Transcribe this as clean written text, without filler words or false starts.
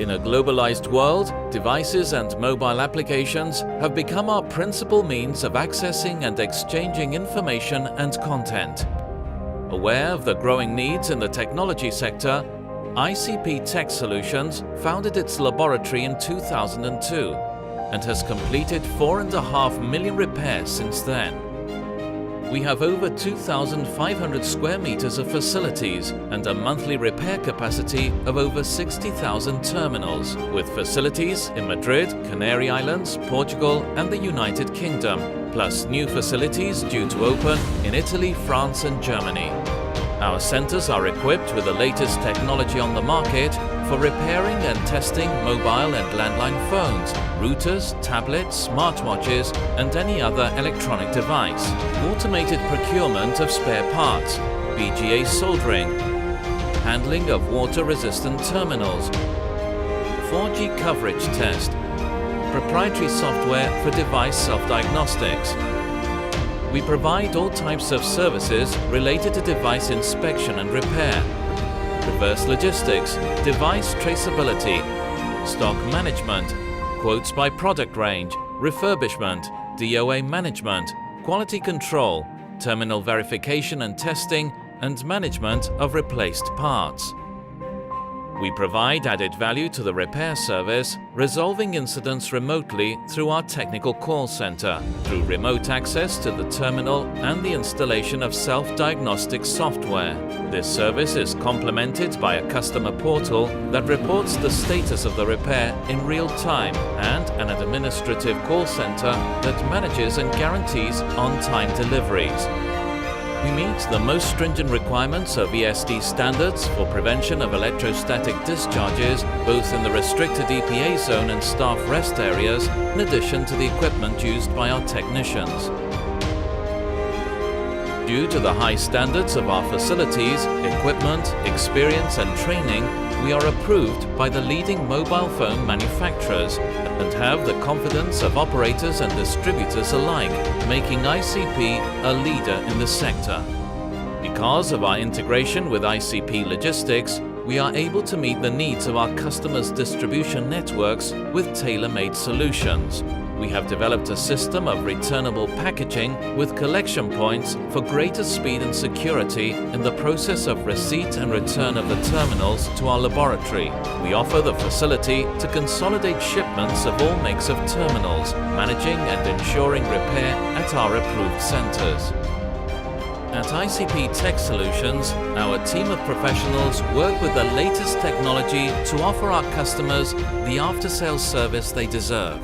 In a globalized world, devices and mobile applications have become our principal means of accessing and exchanging information and content. Aware of the growing needs in the technology sector, ICP Tech Solutions founded its laboratory in 2002 and has completed 4.5 million repairs since then. We have over 2,500 square meters of facilities and a monthly repair capacity of over 60,000 terminals, with facilities in Madrid, Canary Islands, Portugal and the United Kingdom, plus new facilities due to open in Italy, France and Germany. Our centers are equipped with the latest technology on the market for repairing and testing mobile and landline phones, routers, tablets, smartwatches and any other electronic device. Automated procurement of spare parts, BGA Soldering, handling of water-resistant terminals, 4G coverage test, proprietary software for device self-diagnostics. We provide all types of services related to device inspection and repair, reverse logistics, device traceability, stock management, quotes by product range, refurbishment, DOA management, quality control, terminal verification and testing, and management of replaced parts. We provide added value to the repair service, resolving incidents remotely through our technical call center, through remote access to the terminal and the installation of self-diagnostic software. This service is complemented by a customer portal that reports the status of the repair in real time and an administrative call center that manages and guarantees on-time deliveries. We meet the most stringent requirements of ESD standards for prevention of electrostatic discharges, both in the restricted EPA zone and staff rest areas, in addition to the equipment used by our technicians. Due to the high standards of our facilities, equipment, experience and training, we are approved by the leading mobile phone manufacturers and have the confidence of operators and distributors alike, making ICP a leader in the sector. Because of our integration with ICP Logistics, we are able to meet the needs of our customers' distribution networks with tailor-made solutions. We have developed a system of returnable packaging with collection points for greater speed and security in the process of receipt and return of the terminals to our laboratory. We offer the facility to consolidate shipments of all makes of terminals, managing and ensuring repair at our approved centers. At ICP Tech Solutions, our team of professionals work with the latest technology to offer our customers the after-sales service they deserve.